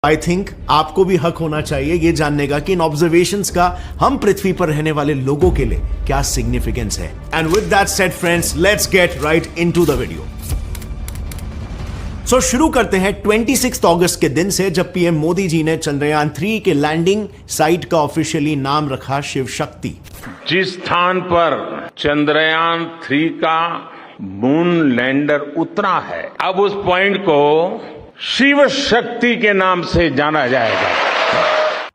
I think आपको भी हक होना चाहिए ये जानने का कि इन ऑब्जर्वेशंस का हम पृथ्वी पर रहने वाले लोगों के लिए क्या सिग्निफिकेंस है। And with that said friends, let's get right into the video. So शुरू करते हैं 26 अगस्त के दिन से, जब पीएम मोदी जी ने चंद्रयान 3 के लैंडिंग साइट का ऑफिशियली नाम रखा शिव शक्ति। जिस स्थान पर चंद्रयान 3 का मून लैंडर उतरा है, अब उस पॉइंट को शिव शक्ति के नाम से जाना जाएगा।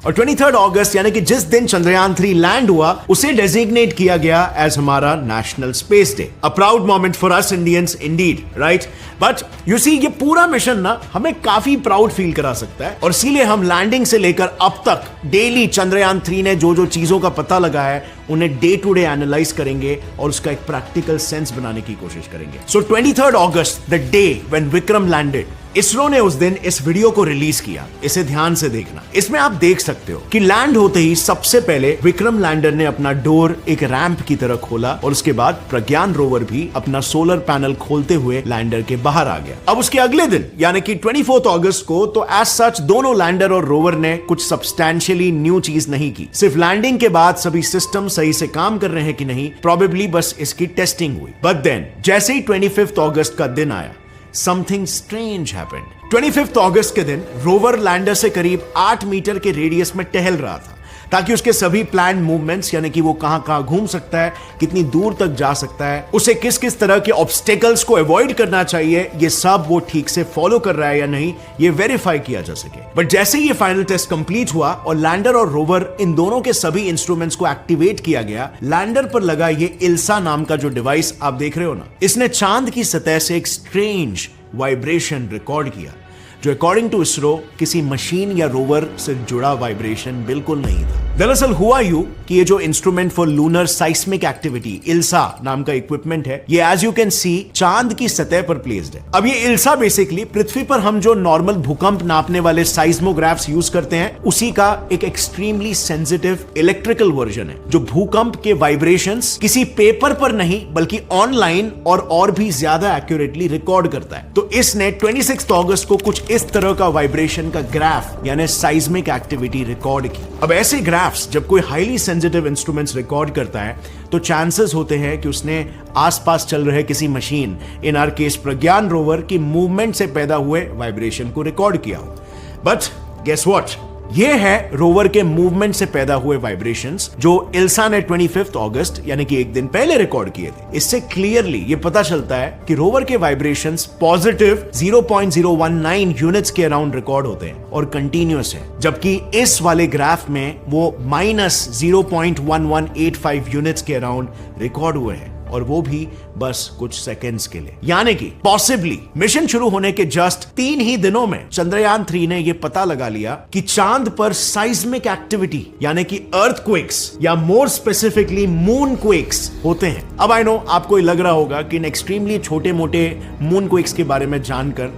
और 23 अगस्त यानी कि जिस दिन चंद्रयान 3 लैंड हुआ, उसे डेजिग्नेट किया गया एज हमारा national space day. A proud moment for us Indians indeed, right? But you see, ये पूरा मिशन ना हमें काफी प्राउड फील करा सकता है, और इसीलिए हम लैंडिंग से लेकर अब तक डेली चंद्रयान 3 ने जो जो चीजों का पता लगा है उन्हें डे टू डे एनालाइज करेंगे और उसका एक प्रैक्टिकल सेंस बनाने की कोशिश करेंगे। सो 23 अगस्त, the day when Vikram landed, ISRO ने उस दिन इस वीडियो को रिलीज किया। इसे ध्यान से देखना। इसमें आप देख सकते हो कि लैंड होते ही सबसे पहले विक्रम लैंडर ने अपना डोर एक रैंप की तरह खोला, और उसके बाद प्रज्ञान रोवर भी अपना सोलर पैनल खोलते हुए लैंडर के बाहर आ गया। अब उसके अगले दिन यानी कि 24 अगस्त को तो एज सच दोनों लैंडर और रोवर ने कुछ सब्सटैंशियली न्यू चीज नहीं की। सिर्फ लैंडिंग के बाद सभी सिस्टम सही से काम कर रहे हैं कि नहीं, प्रोबेबली बस इसकी टेस्टिंग हुई। बट देन जैसे ही 25 अगस्त का दिन आया, समथिंग स्ट्रेंज हैपेंड। 25 अगस्त के दिन रोवर लैंडर से करीब 8 मीटर के रेडियस में टहल रहा था, ताकि उसके सभी प्लान मूवमेंट्स, यानी कि वो कहां घूम सकता है, कितनी दूर तक जा सकता है, उसे किस किस तरह के ऑब्स्टेकल्स को अवॉइड करना चाहिए, ये सब वो ठीक से फॉलो कर रहा है या नहीं, ये वेरीफाई किया जा सके। बट जैसे ही ये फाइनल टेस्ट कंप्लीट हुआ और लैंडर और रोवर इन दोनों के सभी इंस्ट्रूमेंट्स को एक्टिवेट किया गया, लैंडर पर लगा ये इल्सा नाम का जो डिवाइस आप देख रहे हो ना, इसने चांद की सतह से एक स्ट्रेंज वाइब्रेशन रिकॉर्ड किया, जो अकॉर्डिंग टू इसरो किसी मशीन या रोवर से जुड़ा वाइब्रेशन बिल्कुल नहीं था। दरअसल हुआ यूं कि ये जो instrument for lunar seismic activity, ILSA नाम का इक्विपमेंट है, ये एज यू कैन सी चांद की सतह पर प्लेस्ड है। अब ये इल्सा बेसिकली पृथ्वी पर हम जो नॉर्मल भूकंप नापने वाले साइज्मोग्राफ्स यूज करते हैं, उसी का एक एक्सट्रीमली सेंसिटिव इलेक्ट्रिकल वर्जन है, जो भूकंप के वाइब्रेशंस किसी पेपर पर नहीं बल्कि ऑनलाइन और भी ज्यादा एक्यूरेटली रिकॉर्ड करता है। तो इसने 26 अगस्त को कुछ इस तरह का वाइब्रेशन का ग्राफ यानी साइज्मिक एक्टिविटी रिकॉर्ड की। अब ऐसे ग्राफ्स जब कोई हाईली सेंसिटिव इंस्ट्रूमेंट्स रिकॉर्ड करता है, तो चांसेस होते हैं कि उसने आसपास चल रहे किसी machine, in are case Pragyan rover, की मूवमेंट से पैदा हुए वाइब्रेशन को रिकॉर्ड किया हो। बट गेस व्हाट, ये है रोवर के मूवमेंट से पैदा हुए वाइब्रेशंस, जो इल्सा ने 25 अगस्त यानी कि एक दिन पहले रिकॉर्ड किए थे। इससे क्लियरली ये पता चलता है कि रोवर के वाइब्रेशंस पॉजिटिव 0.019 यूनिट्स के अराउंड रिकॉर्ड होते हैं और कंटिन्यूअस है, जबकि इस वाले ग्राफ में वो -0.1185 यूनिट्स के अराउंड रिकॉर्ड हुए हैं, और वो भी बस कुछ सेकेंड्स के लिए। यानी कि पॉसिबली मिशन शुरू होने के जस्ट 3 ही दिनों में चंद्रयान 3 ने यह पता लगा लिया कि चांद पर साइज्मिक एक्टिविटी यानी कि अर्थक्वेक्स या मोर स्पेसिफिकली मूनक्वेक्स होते हैं। अब आई नो आपको लग रहा होगा कि इन एक्सट्रीमली छोटे मोटे मूनक्वेक्स के बारे में जानकर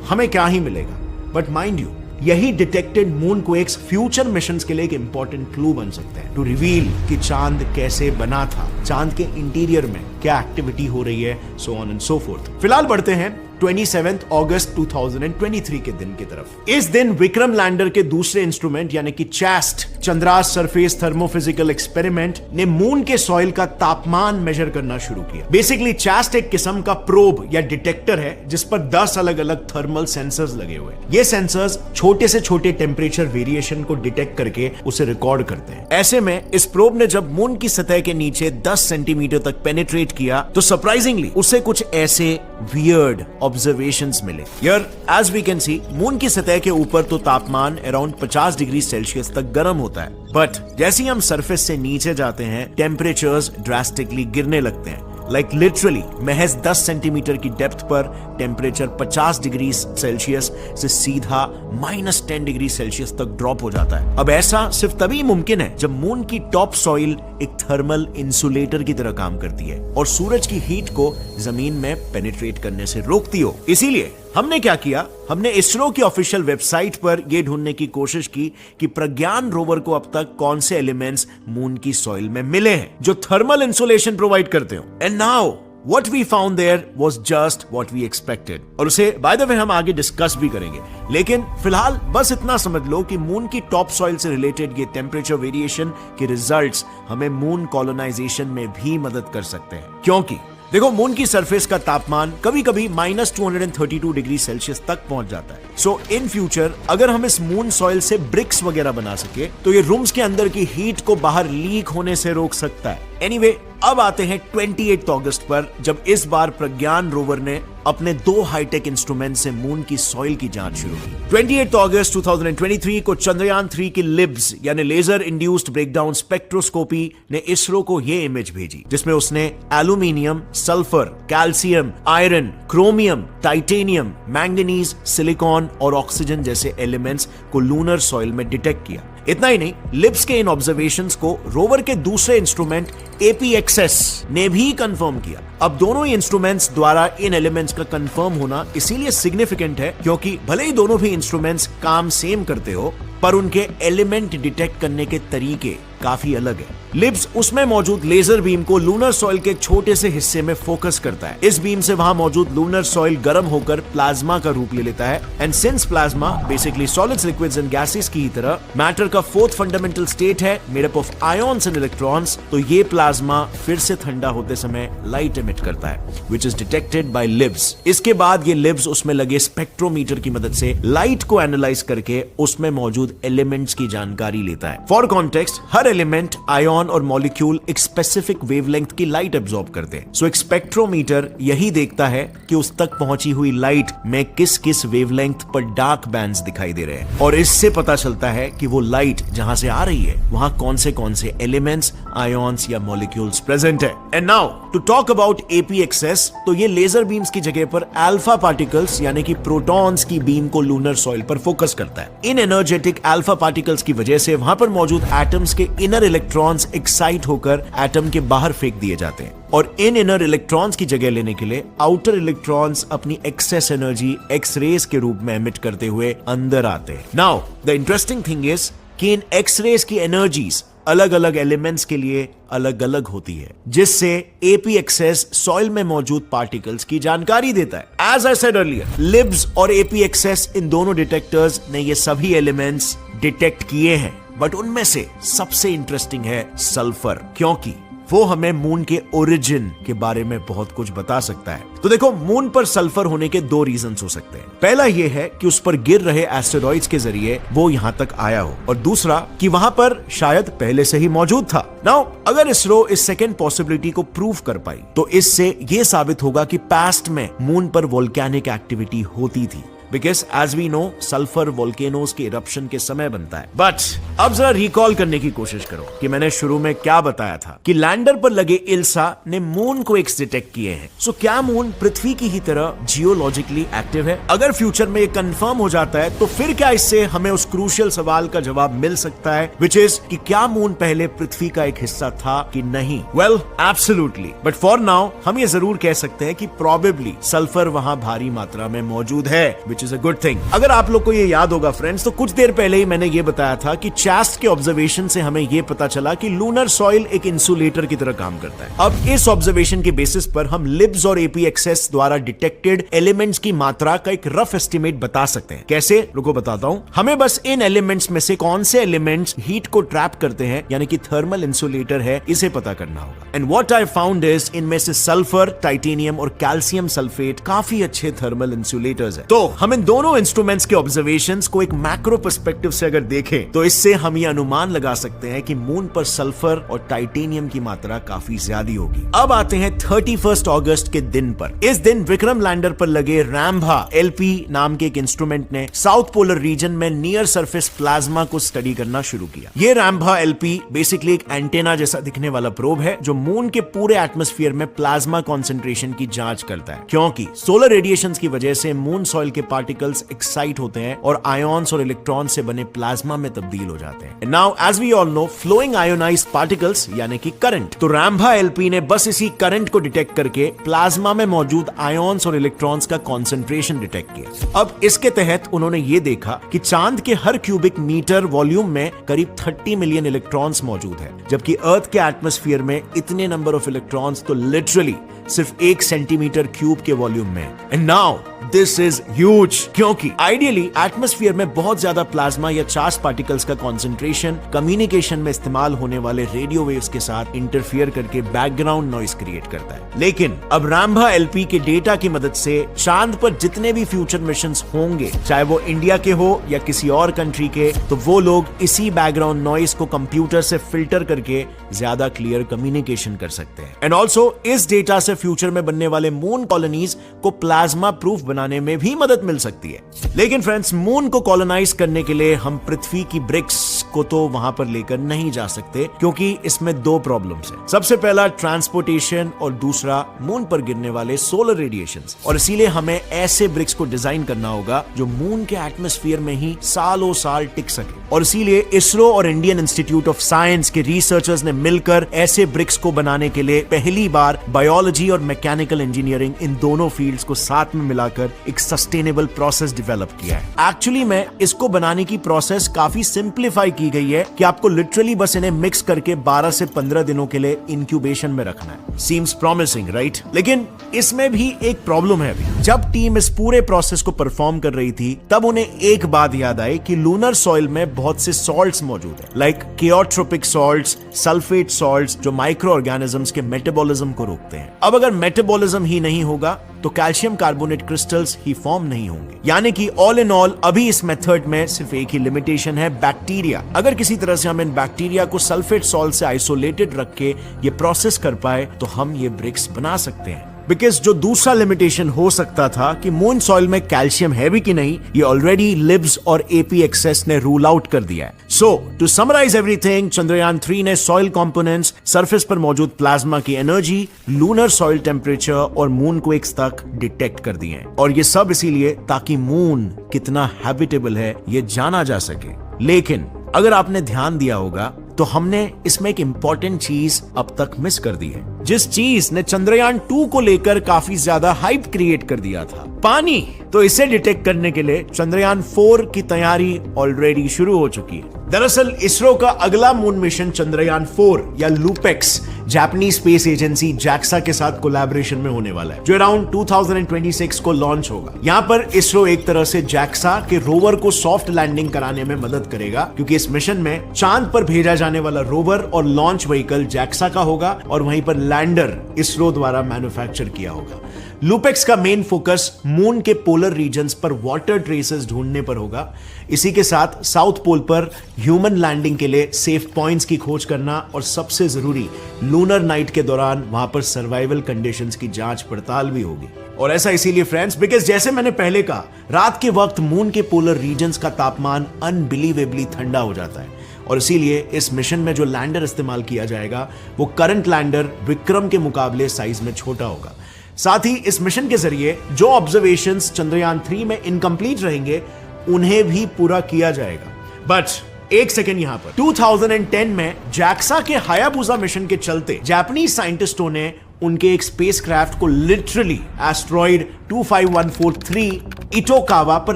हमें क्या ही मिलेगा, बट माइंड यू, यही डिटेक्टेड मूनक्वेक्स फ्यूचर मिशंस के लिए एक इंपॉर्टेंट क्लू बन सकते हैं टू रिवील कि चांद कैसे बना था, चांद के इंटीरियर में क्या एक्टिविटी हो रही है, so on and so fourth. फिलहाल बढ़ते हैं 27 अगस्त 2023 के दिन की तरफ। इस दिन विक्रम लैंडर के दूसरे इंस्ट्रूमेंट यानी कि chest, Chandra's surface thermophysical experiment, ने मून के सॉइल का तापमान मेजर करना शुरू किया। बेसिकली चैस्ट एक किस्म का प्रोब या डिटेक्टर है जिस पर 10 अलग अलग थर्मल सेंसर्स लगे हुए हैं। ये सेंसर्स छोटे से छोटे टेम्परेचर वेरिएशन को डिटेक्ट करके उसे रिकॉर्ड करते हैं। ऐसे में इस प्रोब ने जब मून की सतह के नीचे 10 सेंटीमीटर तक पेनिट्रेट किया, तो सरप्राइजिंगली उसे कुछ ऐसे वियर्ड ऑब्जर्वेशंस मिले। Here as we can see, moon की सतह के ऊपर तो तापमान अराउंड 50 डिग्री सेल्सियस तक गर्म होता है, बट जैसे ही हम सरफेस से नीचे जाते हैं, टेम्परेचर्स ड्रास्टिकली गिरने लगते हैं। लाइक लिटरली महज 10 सेंटीमीटर की डेप्थ पर टेम्परेचर 50 डिग्री सेल्सियस से सीधा -10 डिग्री सेल्सियस तक ड्रॉप हो जाता है। अब ऐसा सिर्फ तभी मुमकिन है जब मून की टॉप सॉइल एक थर्मल इंसुलेटर की तरह काम करती है और सूरज की हीट को जमीन में पेनिट्रेट करने से रोकती हो। इसीलिए हमने क्या किया, हमने इसरो की ऑफिशियल वेबसाइट पर यह ढूंढने की कोशिश की कि प्रज्ञान रोवर को अब तक कौन से एलिमेंट्स मून की सॉइल में मिले हैं जो थर्मल इंसुलेशन प्रोवाइड करते हो। And now what we found there was just what we expected. और उसे by the way हम आगे डिस्कस भी करेंगे, लेकिन फिलहाल बस इतना समझ लो कि मून की टॉप सॉइल से रिलेटेड ये टेम्परेचर वेरिएशन के रिजल्ट्स हमें मून कॉलोनाइजेशन में भी मदद कर सकते हैं। क्योंकि देखो, मून की सरफेस का तापमान कभी कभी -232 डिग्री सेल्सियस तक पहुंच जाता है। सो इन फ्यूचर अगर हम इस मून सॉइल से ब्रिक्स वगैरह बना सके तो ये रूम्स के अंदर की हीट को बाहर लीक होने से रोक सकता है। एनीवे, अब आते हैं 28 अगस्त पर, जब इस बार प्रज्ञान रोवर ने अपने 2 हाईटेक इंस्ट्रूमेंट से मून की सॉइल की जांच शुरू की। 28 अगस्त 2023 को चंद्रयान 3 की लिब्स यानी लेजर इंड्यूस्ड ब्रेकडाउन स्पेक्ट्रोस्कोपी ने इसरो को यह इमेज भेजी, जिसमें उसने aluminium, sulphur, calcium, iron, chromium, titanium, manganese, silicon और ऑक्सीजन जैसे एलिमेंट्स को लूनर सॉइल में डिटेक्ट किया। इतना ही नहीं, लिब्स के इन ऑब्जर्वेशंस को रोवर के दूसरे इंस्ट्रूमेंट APXS ने भी कंफर्म किया। अब दोनों ही इंस्ट्रूमेंट्स द्वारा इन एलिमेंट्स का कंफर्म होना इसीलिए सिग्निफिकेंट है क्योंकि भले ही दोनों भी इंस्ट्रूमेंट्स काम सेम करते हो, पर उनके एलिमेंट डिटेक्ट करने के तरीके काफी अलग है। लिब्स उसमें मौजूद लेजर बीम को लूनर सॉइल के छोटे से हिस्से में फोकस करता है। इस बीम से वहां मौजूद लूनर सॉइल गर्म होकर प्लाज्मा का रूप ले लेता है। And since plasma basically solids, liquids and gases की तरह मैटर का 4th फंडामेंटल स्टेट है, made up of ions and electrons, तो ये प्लाज्मा फिर से ठंडा होते समय लाइट एमिट करता है, which is detected by libs. इसके बाद ये लिब्स उसमें लगे स्पेक्ट्रोमीटर की मदद से लाइट को एनालाइज करके उसमें मौजूद एलिमेंट्स की जानकारी लेता है। For context, her element, ion और मॉलिक्यूल एक स्पेसिफिक वेवलेंथ की लाइट एब्जॉर्ब करते हैं। सो एक स्पेक्ट्रोमीटर यही देखता है कि उस तक पहुंची हुई लाइट में किस किस वेवलेंथ पर डार्क बैंड्स दिखाई दे रहे हैं, और इससे पता चलता है कि वो लाइट जहां से आ रही है वहां कौन से एलिमेंट्स, आयन्स या मॉलिक्यूल्स प्रेजेंट है। And now to talk about APXS, तो ये लेजर बीम्स की जगह पर अल्फा पार्टिकल्स यानी कि प्रोटॉन्स की बीम को लूनर सॉइल पर फोकस करता है। इन एनर्जेटिक अल्फा पार्टिकल्स की वजह से वहां पर मौजूद एटम्स के इनर इलेक्ट्रॉन्स एक्साइट होकर एटम के बाहर फेंक दिए जाते हैं, और इन इनर इलेक्ट्रॉन्स की जगह लेने के लिए आउटर इलेक्ट्रॉन्स अपनी एक्सेस एनर्जी एक्स रेज के रूप में एमिट करते हुए अंदर आते हैं। Now the interesting thing is कि इन एक्स रेज की एनर्जीज अलग अलग एलिमेंट्स के लिए अलग अलग होती है, जिससे APXS सॉइल में मौजूद पार्टिकल्स की जानकारी देता है। As I said earlier, LIBS और APXS इन दोनों डिटेक्टर्स ने ये सभी एलिमेंट्स डिटेक्ट किए हैं, बट उनमें से सबसे इंटरेस्टिंग है सल्फर, क्योंकि वो हमें मून के ओरिजिन के बारे में बहुत कुछ बता सकता है। तो देखो, मून पर सल्फर होने के 2 रीजंस हो सकते हैं। पहला ये है कि उस पर गिर रहे एस्टेरॉइड्स के जरिए वो यहां तक आया हो, और दूसरा कि वहां पर शायद पहले से ही मौजूद था। नाउ अगर इसरो इस सेकेंड पॉसिबिलिटी को प्रूव कर पाई तो इससे यह साबित होगा कि पास्ट में मून पर वोल्केनिक एक्टिविटी होती थी, because as we know sulphur volcanoes के इरप्शन के समय बनता है। बट अब जरा रिकॉल करने की कोशिश करो कि मैंने शुरू में क्या बताया था कि लैंडर पर लगे इल्सा ने मून को डिटेक्ट किए हैं। सो क्या मून पृथ्वी की ही तरह जियोलॉजिकली एक्टिव है? अगर फ्यूचर में ये कंफर्म हो जाता है तो फिर क्या इससे हमें उस क्रूशियल सवाल का जवाब मिल सकता है, विच इज कि क्या मून पहले पृथ्वी का एक हिस्सा था कि नहीं? Well, absolutely, but for now हम ये जरूर कह सकते हैं कि प्रोबेबली सल्फर वहां भारी मात्रा में मौजूद है, which is a good thing. अगर आप लोग को ये याद होगा फ्रेंड्स, तो कुछ देर पहले ही मैंने ये बताया था कि चास्ट के ऑब्जर्वेशन से हमें ये पता चला कि लूनर सॉइल एक इंसुलेटर की तरह काम करता है। अब इस ऑब्जर्वेशन के बेसिस पर हम लिब्स और APXS द्वारा डिटेक्टेड एलिमेंट्स की मात्रा का एक रफ एस्टिमेट बता सकते हैं। कैसे? रुको बताता हूं। हमें बस इन एलिमेंट्स में से कौन से एलिमेंट्स हीट को ट्रैप करते हैं, यानी कि थर्मल इंसुलेटर है, इसे पता करना होगा। And what I found is इनमें से सल्फर, टाइटेनियम और कैल्शियम सल्फेट काफी अच्छे थर्मल इंसुलेटर्स हैं। तो हम इन दोनों इंस्ट्रूमेंट्स के ऑब्जर्वेशंस को एक मैक्रो पर्सपेक्टिव से अगर देखें तो इससे हम ये अनुमान लगा सकते हैं कि मून पर सल्फर और टाइटेनियम की मात्रा काफी ज्यादा होगी। अब आते हैं 31 अगस्त के दिन पर। इस दिन विक्रम लैंडर पर लगे रैम्भा LP नाम के एक इंस्ट्रूमेंट ने साउथ पोलर रीजन में नियर सरफेस प्लाज्मा को स्टडी करना शुरू किया। ये रैम्भा LP बेसिकली एक एंटेना जैसा दिखने वाला प्रोब है जो मून के पूरे एटमॉस्फेयर में प्लाज्मा कॉन्सेंट्रेशन की जांच करता है, क्योंकि सोलर रेडिएशन की वजह से मून सॉइल के पार्टिकल्स एक्साइट होते हैं और आयन्स और इलेक्ट्रॉन से बने प्लाज्मा में तब्दील हो जाते हैं। Now as we all know, flowing ionised particles यानी कि करंट। तो रैम्भा LP ने बस इसी करंट को डिटेक्ट करके प्लाज्मा में मौजूद आयन्स और इलेक्ट्रॉन्स का कॉन्सेंट्रेशन डिटेक्ट किया। अब इसके तहत उन्होंने ये देखा कि चांद के हर क्यूबिक मीटर वॉल्यूम में करीब 30 मिलियन इलेक्ट्रॉन्स मौजूद है, जबकि अर्थ के एटमॉस्फेयर में इतने नंबर ऑफ इलेक्ट्रॉन्स तो लिटरली सिर्फ 1 सेंटीमीटर क्यूब के वॉल्यूम में। And now this is huge, क्योंकि आइडियली एटमॉस्फेयर में बहुत ज्यादा प्लाज्मा या चार्ज पार्टिकल्स का कंसंट्रेशन कम्युनिकेशन में इस्तेमाल होने वाले रेडियो वेव्स के साथ इंटरफियर करके बैकग्राउंड नॉइस क्रिएट करता है। लेकिन अब रामभा एलपी के डेटा की मदद से चांद पर जितने भी फ्यूचर मिशंस होंगे, चाहे वो इंडिया के हो या किसी और कंट्री के, तो वो लोग इसी बैकग्राउंड नॉइस को कंप्यूटर से फिल्टर करके ज्यादा क्लियर कम्युनिकेशन कर सकते हैं। एंड ऑल्सो इस डेटा से फ्यूचर में बनने वाले मून कॉलोनीज को प्लाज्मा प्रूफ बनाने में भी मदद मिल सकती है। लेकिन फ्रेंड्स, मून को कॉलोनाइज करने के लिए हम पृथ्वी की ब्रिक्स को तो वहां पर लेकर नहीं जा सकते, क्योंकि इसमें 2 प्रॉब्लम्स हैं। सबसे पहला ट्रांसपोर्टेशन और दूसरा मून पर गिरने वाले सोलर रेडिएशंस। और इसीलिए हमें ऐसे ब्रिक्स को डिजाइन करना होगा जो मून के एटमॉस्फेयर में ही सालों साल टिक सके। और इसीलिए इसरो और इंडियन इंस्टीट्यूट ऑफ साइंस के रिसर्चर्स ने मिलकर ऐसे ब्रिक्स को बनाने के लिए पहली बार बायोलॉजी और मैकेनिकल इंजीनियरिंग, इन दोनों फील्ड्स को साथ में मिलाकर एक सस्टेनेबल प्रोसेस डेवलप किया है। एक्चुअली में इसको बनाने की प्रोसेस काफी सिंप्लीफाई की गई है कि आपको लिटरली बस इन्हें मिक्स करके 12 से 15 दिनों के लिए इंक्यूबेशन में रखना है। Seems promising, right? लेकिन इसमें भी एक प्रॉब्लम है। अभी जब टीम इस पूरे प्रोसेस को परफॉर्म कर रही थी, तब उन्हें एक बात याद आई कि लूनर सॉइल में बहुत से सॉल्ट्स मौजूद है, लाइक केओट्रोपिक सॉल्ट्स, सल्फेट सॉल्ट्स, जो माइक्रो ऑर्गेनिजम्स के मेटाबॉलिज्म को रोकते हैं। अब अगर मेटाबॉलिज्म ही नहीं होगा तो कैल्शियम कार्बोनेट क्रिस्टल्स ही फॉर्म नहीं होंगे। यानी कि ऑल इन ऑल अभी इस मेथड में सिर्फ एक ही लिमिटेशन है, बैक्टीरिया। अगर किसी तरह से हम इन बैक्टीरिया को सल्फेट सॉल्ट से आइसोलेटेड रख के ये प्रोसेस कर पाए तो हम ये ब्रिक्स बना सकते हैं। बिकॉज जो दूसरा लिमिटेशन हो सकता था कि मून सॉइल में कैल्शियम है भी कि नहीं, ये ऑलरेडी लिब्स और एपीएक्सएस ने रूल आउट कर दिया है। सो टू समराइज एवरीथिंग, चंद्रयान 3 ने सॉइल कंपोनेंट्स, सरफेस पर मौजूद प्लाज्मा की एनर्जी, लूनर सॉइल टेम्परेचर और मून क्वेक्स तक डिटेक्ट कर दिए हैं। और ये सब इसीलिए ताकि मून कितना हैबिटेबल है ये जाना जा सके। लेकिन अगर आपने ध्यान दिया होगा तो हमने इसमें एक इंपॉर्टेंट चीज अब तक मिस कर दी है, जिस चीज ने चंद्रयान 2 को लेकर काफी ज्यादा हाइप क्रिएट कर दिया था, पानी। तो इसे डिटेक्ट करने के लिए चंद्रयान 4 की तैयारी ऑलरेडी शुरू हो चुकी है। दरअसल इसरो का अगला मून मिशन चंद्रयान 4 या LUPEX Japanese space agency JAXA के साथ कोलैबोरेशन में होने वाला है, जो अराउंड 2026 को लॉन्च होगा। यहाँ पर इसरो एक तरह से जैक्सा के रोवर को सॉफ्ट लैंडिंग कराने में मदद करेगा, क्योंकि इस मिशन में चांद पर भेजा जाने वाला रोवर और लॉन्च व्हीकल जैक्सा का होगा और वहीं पर लैंडर इसरो द्वारा मैन्युफैक्चर किया होगा। लूपेक्स का मेन फोकस मून के पोलर रीजन्स पर वाटर ट्रेसेस ढूंढने पर होगा। इसी के साथ साउथ पोल पर ह्यूमन लैंडिंग के लिए सेफ पॉइंट्स की खोज करना और सबसे जरूरी लूनर नाइट के दौरान वहां पर सर्वाइवल कंडीशंस की जांच पड़ताल भी होगी। और ऐसा इसीलिए फ्रेंड्स, बिकॉज जैसे मैंने पहले कहा, रात के वक्त मून के पोलर रीजन्स का तापमान अनबिलीवेबली ठंडा हो जाता है। और इसीलिए इस मिशन में जो लैंडर इस्तेमाल किया जाएगा वो करंट लैंडर विक्रम के मुकाबले साइज में छोटा होगा। साथ ही इस मिशन के जरिए जो ऑब्जर्वेशंस चंद्रयान 3 में इनकम्प्लीट रहेंगे उन्हें भी पूरा किया जाएगा। बट एक सेकेंड, यहां पर 2010 में जैक्सा के हायाबुसा मिशन के चलते जापानीज साइंटिस्टों ने उनके एक स्पेसक्राफ्ट को लिटरली एस्ट्रॉइड 25143 इटोकावा पर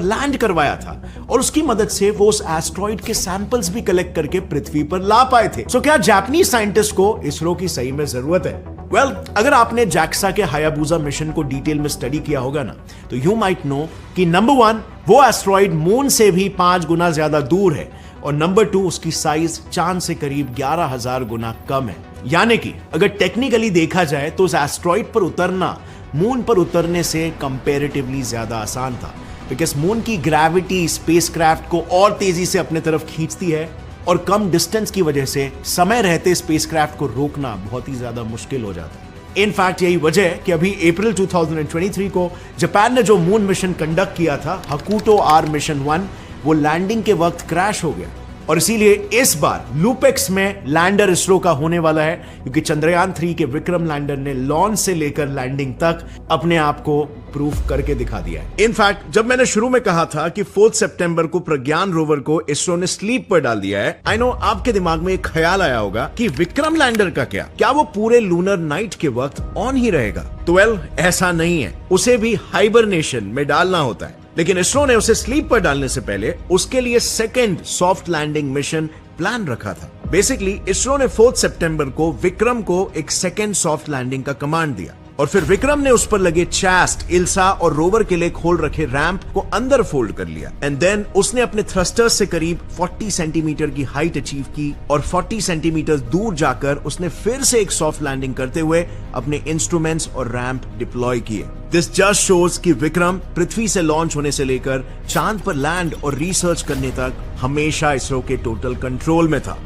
लैंड करवाया था और उसकी मदद से वो उस एस्ट्रॉइड के सैंपल्स भी कलेक्ट करके पृथ्वी पर ला पाए थे। सो क्या जापानीज साइंटिस्ट को इसरो की सही में जरूरत है? वेल, अगर आपने जैक्सा के हायाबुसा मिशन को डिटेल में स्टडी किया होगा ना, तो यू माइट नो कि नंबर 1, वो एस्ट्रॉइड मून से भी 5 गुना ज्यादा दूर है और नंबर 2, उसकी साइज चांद से करीब 11,000 गुना कम है। यानी कि अगर टेक्निकली देखा जाए तो उस एस्ट्रॉइड पर उतरना मून पर उतरने से कंपैरेटिवली ज्यादा आसान था, बिकॉज मून की ग्रेविटी स्पेसक्राफ्ट को और तेजी से अपने तरफ खींचती है और कम डिस्टेंस की वजह से समय रहते स्पेसक्राफ्ट को रोकना बहुत ही ज्यादा मुश्किल हो जाता है। इनफैक्ट यही वजह है कि अभी अप्रैल 2023 को जापान ने जो मून मिशन कंडक्ट किया था, हकुटो आर मिशन 1, वो लैंडिंग के वक्त क्रैश हो गया। और इसीलिए इस बार लूपेक्स में लैंडर इसरो का होने वाला है, क्योंकि चंद्रयान 3 के विक्रम लैंडर ने लॉन्च से लेकर लैंडिंग तक अपने आप को प्रूफ करके दिखा दिया है। इनफैक्ट जब मैंने शुरू में कहा था कि 4 सितंबर को प्रज्ञान रोवर को इसरो ने स्लीप पर डाल दिया है, आई नो आपके दिमाग में एक ख्याल आया होगा कि विक्रम लैंडर का क्या वो पूरे लूनर नाइट के वक्त ऑन ही रहेगा? तो वेल, ऐसा नहीं है, उसे भी हाइबरनेशन में डालना होता है। लेकिन इसरो ने उसे स्लीप पर डालने से पहले उसके लिए second soft landing mission plan रखा था। बेसिकली इसरो ने 4 सितंबर को विक्रम को एक सेकेंड सॉफ्ट लैंडिंग का कमांड दिया। और फिर विक्रम ने उस पर लगे चैस्ट, इल्सा और रोवर के लिए खोल रखे रैंप को अंदर फोल्ड कर लिया एंड देन उसने अपने थ्रस्टर्स से करीब 40 सेंटीमीटर की हाइट अचीव की और 40 सेंटीमीटर दूर जाकर उसने फिर से एक सॉफ्ट लैंडिंग करते हुए अपने इंस्ट्रूमेंट्स और रैंप डिप्लॉय किए। दिस जस्ट शोज कि विक्रम पृथ्वी से लॉन्च होने से लेकर चांद पर लैंड और रिसर्च करने तक हमेशा इसरो के टोटल कंट्रोल में था।